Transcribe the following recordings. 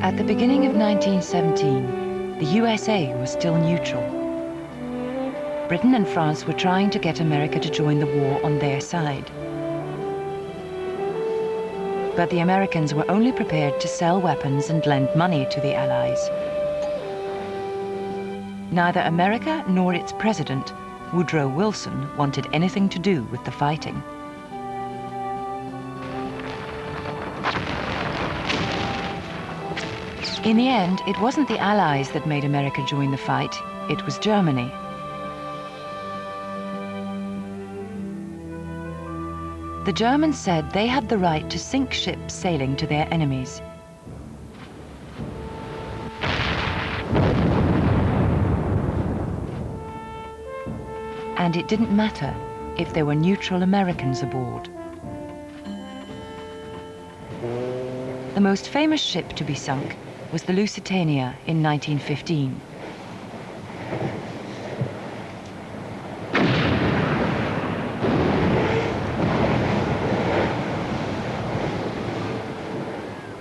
At the beginning of 1917, the USA was still neutral. Britain and France were trying to get America to join the war on their side. But the Americans were only prepared to sell weapons and lend money to the Allies. Neither America nor its president, Woodrow Wilson, wanted anything to do with the fighting. In the end, it wasn't the Allies that made America join the fight, it was Germany. The Germans said they had the right to sink ships sailing to their enemies. And it didn't matter if there were neutral Americans aboard. The most famous ship to be sunk was the Lusitania in 1915.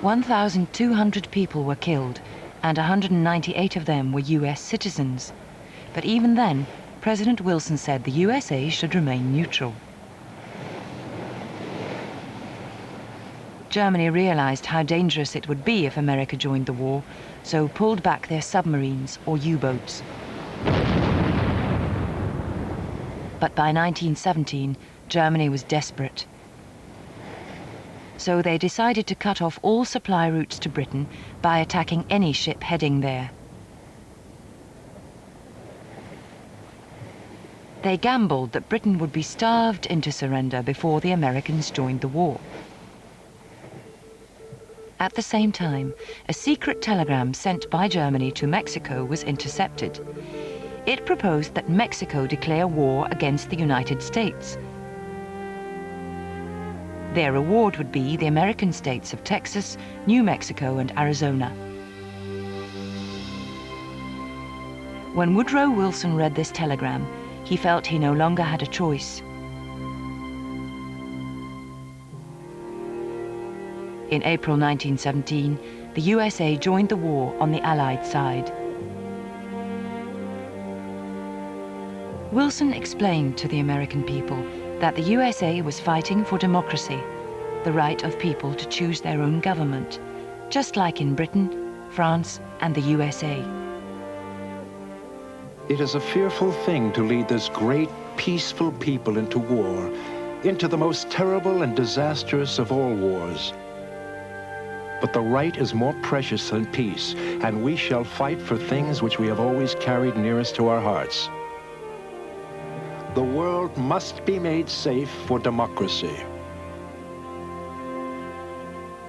"1,200 people were killed, and 198 of them were US citizens. But even then, President Wilson said the USA should remain neutral. Germany realized how dangerous it would be if America joined the war, so pulled back their submarines or U-boats. But by 1917, Germany was desperate. So they decided to cut off all supply routes to Britain by attacking any ship heading there. They gambled that Britain would be starved into surrender before the Americans joined the war. At the same time, a secret telegram sent by Germany to Mexico was intercepted. It proposed that Mexico declare war against the United States. Their reward would be the American states of Texas, New Mexico, and Arizona. When Woodrow Wilson read this telegram, he felt he no longer had a choice. In April 1917, the USA joined the war on the Allied side. Wilson explained to the American people that the USA was fighting for democracy, the right of people to choose their own government, just like in Britain, France, and the USA. It is a fearful thing to lead this great, peaceful people into war, into the most terrible and disastrous of all wars. But the right is more precious than peace, and we shall fight for things which we have always carried nearest to our hearts. The world must be made safe for democracy.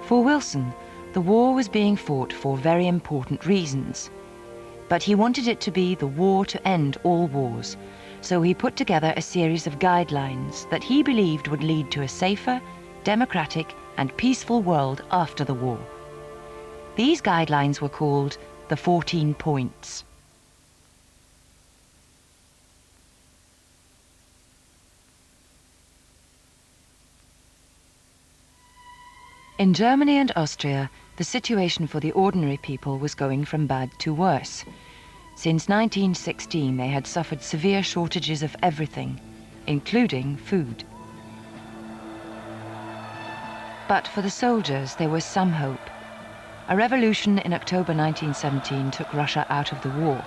For Wilson, the war was being fought for very important reasons. But he wanted it to be the war to end all wars, so he put together a series of guidelines that he believed would lead to a safer, democratic, and peaceful world after the war. These guidelines were called the 14 Points. In Germany and Austria, the situation for the ordinary people was going from bad to worse. Since 1916, they had suffered severe shortages of everything, including food. But for the soldiers, there was some hope. A revolution in October 1917 took Russia out of the war,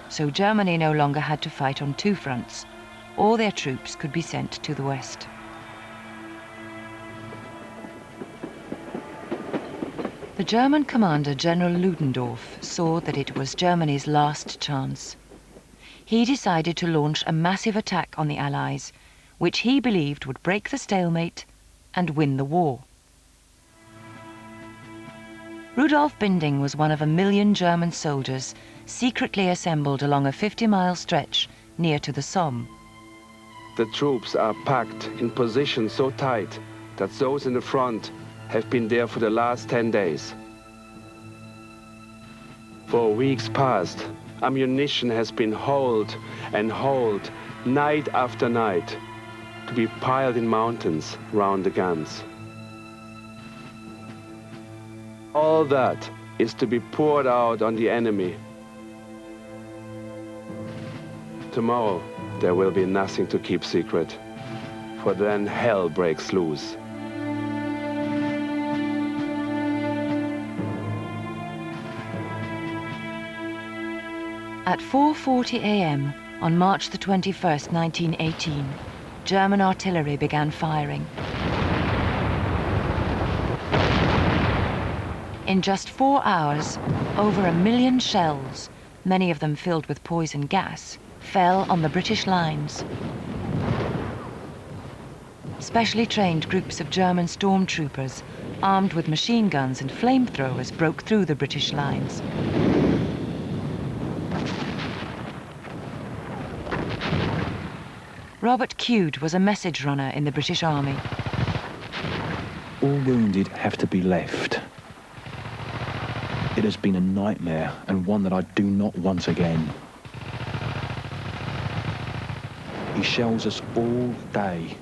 so Germany no longer had to fight on two fronts. All their troops could be sent to the west. The German commander, General Ludendorff, saw that it was Germany's last chance. He decided to launch a massive attack on the Allies, which he believed would break the stalemate and win the war. Rudolf Binding was one of 1 million German soldiers secretly assembled along a 50-mile stretch near to the Somme. The troops are packed in positions so tight that those in the front have been there for the last 10 days. For weeks past, ammunition has been hauled and hauled night after night to be piled in mountains round the guns. All that is to be poured out on the enemy. Tomorrow, there will be nothing to keep secret, for then hell breaks loose. At 4:40 a.m. on March the 21st, 1918, German artillery began firing. In just 4 hours, over 1 million shells, many of them filled with poison gas, fell on the British lines. Specially trained groups of German stormtroopers, armed with machine guns and flamethrowers, broke through the British lines. Robert Cude was a message runner in the British Army. All wounded have to be left. It has been a nightmare, and one that I do not want again. He shells us all day.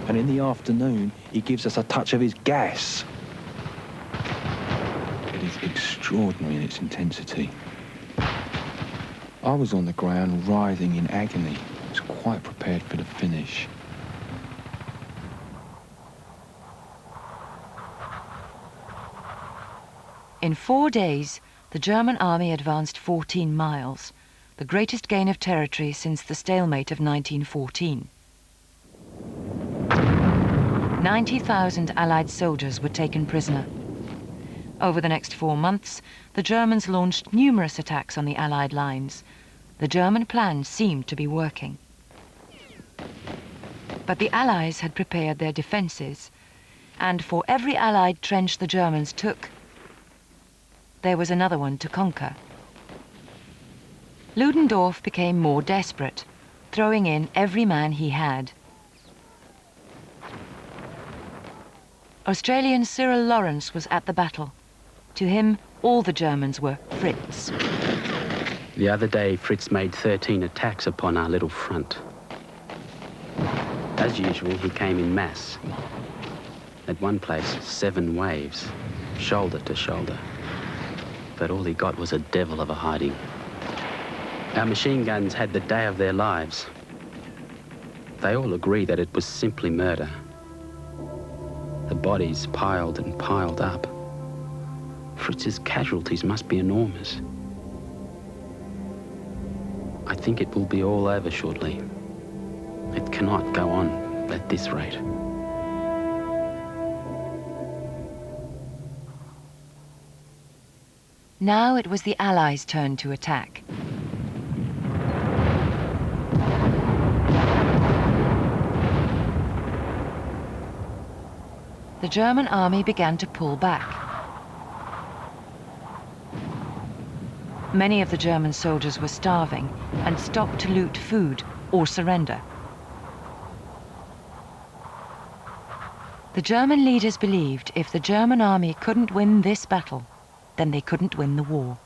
And in the afternoon, he gives us a touch of his gas. It is extraordinary in its intensity. I was on the ground writhing in agony. I was quite prepared for the finish. In 4 days, the German army advanced 14 miles, the greatest gain of territory since the stalemate of 1914. 90,000 Allied soldiers were taken prisoner. Over the next 4 months, the Germans launched numerous attacks on the Allied lines. The German plan seemed to be working. But the Allies had prepared their defenses, and for every Allied trench the Germans took, there was another one to conquer. Ludendorff became more desperate, throwing in every man he had. Australian Cyril Lawrence was at the battle. To him, all the Germans were Fritz. The other day, Fritz made 13 attacks upon our little front. As usual, he came in mass. At one place, 7 waves, shoulder to shoulder. But all he got was a devil of a hiding. Our machine guns had the day of their lives. They all agree that it was simply murder. The bodies piled and piled up. Fritz's casualties must be enormous. I think it will be all over shortly. It cannot go on at this rate. Now it was the Allies' turn to attack. The German army began to pull back. Many of the German soldiers were starving and stopped to loot food or surrender. The German leaders believed if the German army couldn't win this battle, then they couldn't win the war.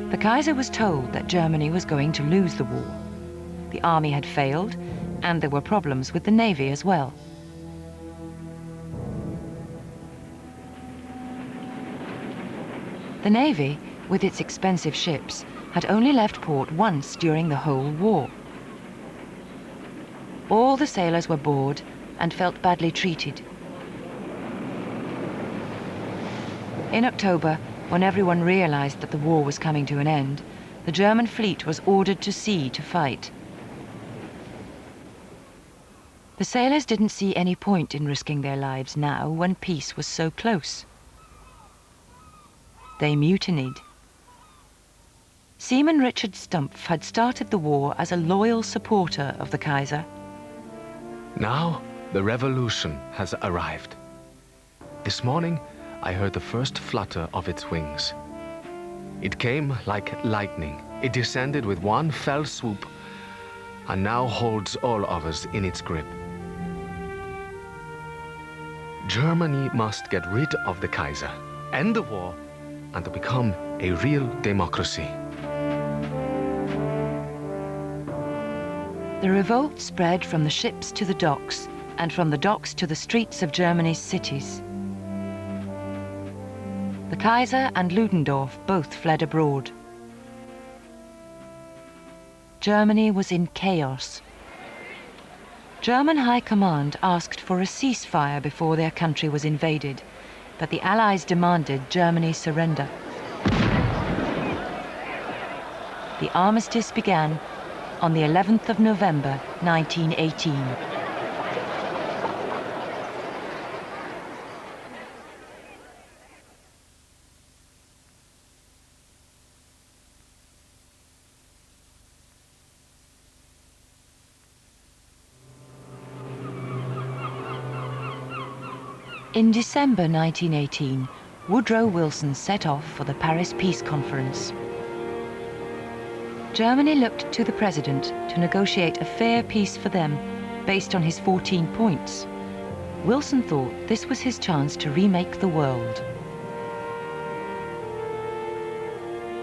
The Kaiser was told that Germany was going to lose the war. The army had failed, and there were problems with the navy as well. The navy, with its expensive ships, had only left port once during the whole war. All the sailors were bored and felt badly treated. In October, when everyone realized that the war was coming to an end, the German fleet was ordered to sea to fight. The sailors didn't see any point in risking their lives now when peace was so close. They mutinied. Seaman Richard Stumpf had started the war as a loyal supporter of the Kaiser. Now the revolution has arrived. This morning I heard the first flutter of its wings. It came like lightning. It descended with one fell swoop and now holds all of us in its grip. Germany must get rid of the Kaiser, end the war, and to become a real democracy. The revolt spread from the ships to the docks, and from the docks to the streets of Germany's cities. The Kaiser and Ludendorff both fled abroad. Germany was in chaos. German High Command asked for a ceasefire before their country was invaded, but the Allies demanded Germany's surrender. The armistice began on the 11th of November, 1918. In December 1918, Woodrow Wilson set off for the Paris Peace Conference. Germany looked to the president to negotiate a fair peace for them based on his 14 points. Wilson thought this was his chance to remake the world.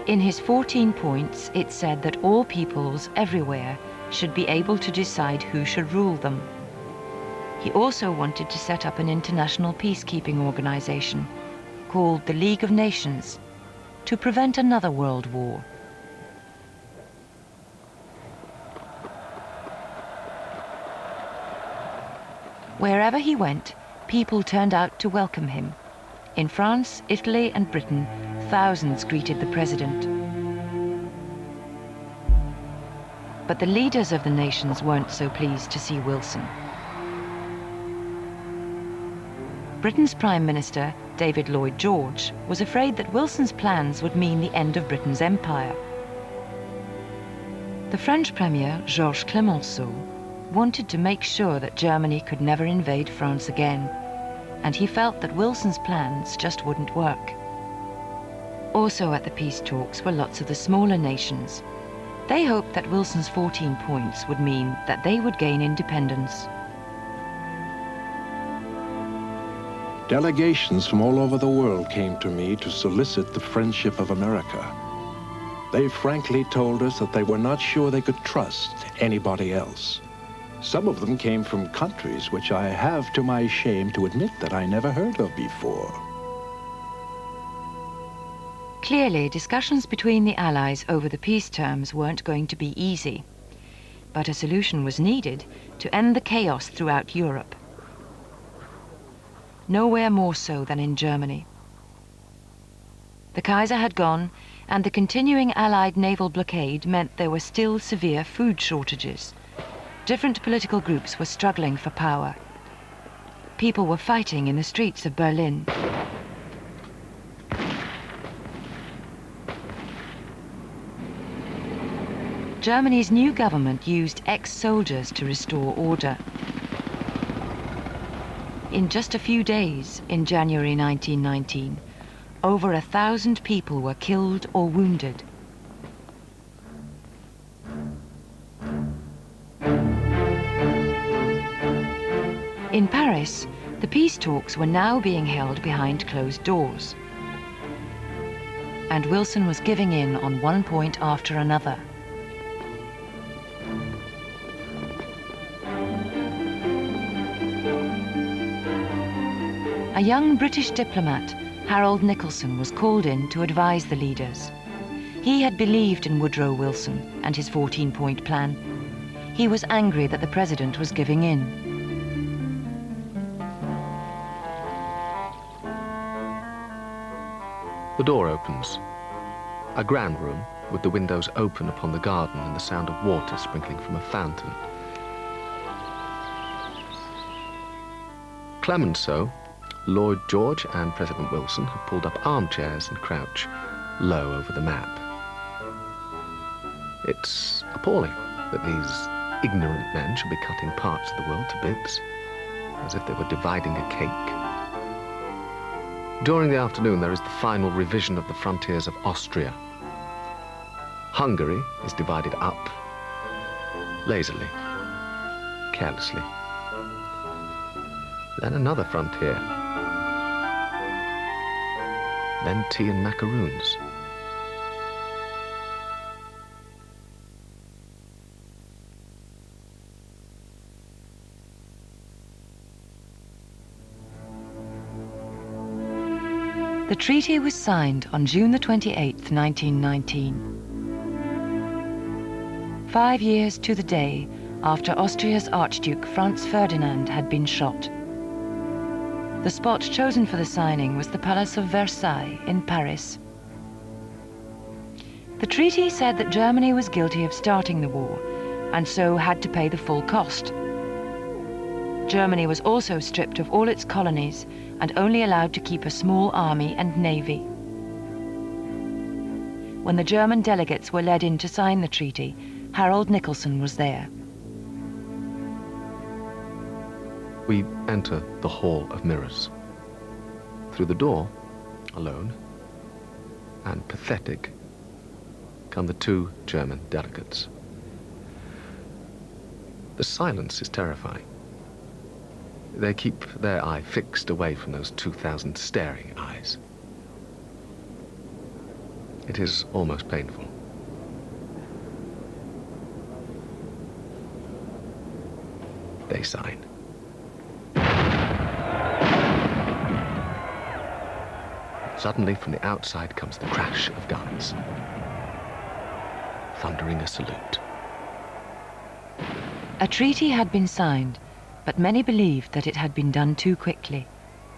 In his 14 points, it said that all peoples everywhere should be able to decide who should rule them. He also wanted to set up an international peacekeeping organization called the League of Nations to prevent another world war. Wherever he went, people turned out to welcome him. In France, Italy, and Britain, thousands greeted the president. But the leaders of the nations weren't so pleased to see Wilson. Britain's Prime Minister, David Lloyd George, was afraid that Wilson's plans would mean the end of Britain's empire. The French Premier, Georges Clemenceau, wanted to make sure that Germany could never invade France again, and he felt that Wilson's plans just wouldn't work. Also at the peace talks were lots of the smaller nations. They hoped that Wilson's 14 points would mean that they would gain independence. Delegations from all over the world came to me to solicit the friendship of America. They frankly told us that they were not sure they could trust anybody else. Some of them came from countries which I have, to my shame, to admit that I never heard of before. Clearly, discussions between the Allies over the peace terms weren't going to be easy, but a solution was needed to end the chaos throughout Europe. Nowhere more so than in Germany. The Kaiser had gone, and the continuing Allied naval blockade meant there were still severe food shortages. Different political groups were struggling for power. People were fighting in the streets of Berlin. Germany's new government used ex-soldiers to restore order. In just a few days, in January 1919, over 1,000 people were killed or wounded. In Paris, the peace talks were now being held behind closed doors. And Wilson was giving in on one point after another. A young British diplomat, Harold Nicholson, was called in to advise the leaders. He had believed in Woodrow Wilson and his 14-point plan. He was angry that the president was giving in. The door opens. A grand room with the windows open upon the garden and the sound of water sprinkling from a fountain. Clemenceau, Lloyd George and President Wilson have pulled up armchairs and crouch low over the map. It's appalling that these ignorant men should be cutting parts of the world to bits, as if they were dividing a cake. During the afternoon, there is the final revision of the frontiers of Austria. Hungary is divided up, lazily, carelessly. Then another frontier. Then tea and macaroons. The treaty was signed on June the 28th, 1919. 5 years to the day after Austria's Archduke Franz Ferdinand had been shot. The spot chosen for the signing was the Palace of Versailles in Paris. The treaty said that Germany was guilty of starting the war, and so had to pay the full cost. Germany was also stripped of all its colonies and only allowed to keep a small army and navy. When the German delegates were led in to sign the treaty, Harold Nicholson was there. We enter the Hall of Mirrors. Through the door, alone and pathetic, come the 2 German delegates. The silence is terrifying. They keep their eye fixed away from those 2,000 staring eyes. It is almost painful. They sign. Suddenly, from the outside comes the crash of guns, thundering a salute. A treaty had been signed, but many believed that it had been done too quickly,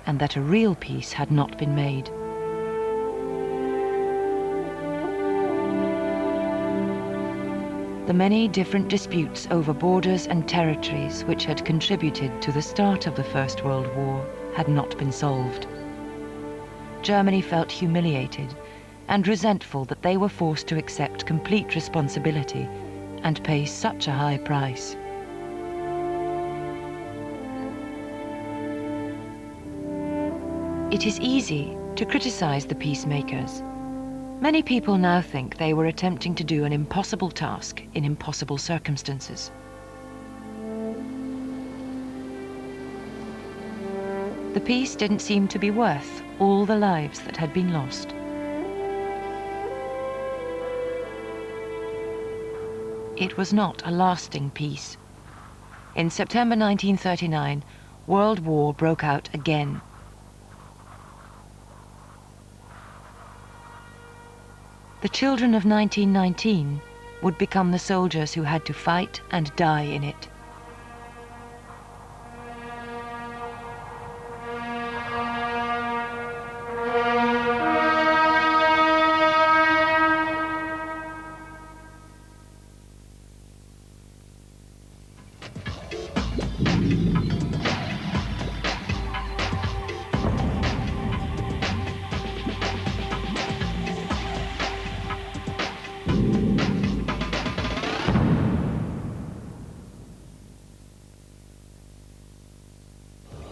and that a real peace had not been made. The many different disputes over borders and territories which had contributed to the start of the First World War had not been solved. Germany felt humiliated and resentful that they were forced to accept complete responsibility and pay such a high price. It is easy to criticize the peacemakers. Many people now think they were attempting to do an impossible task in impossible circumstances. The peace didn't seem to be worth all the lives that had been lost. It was not a lasting peace. In September 1939, World War broke out again. The children of 1919 would become the soldiers who had to fight and die in it.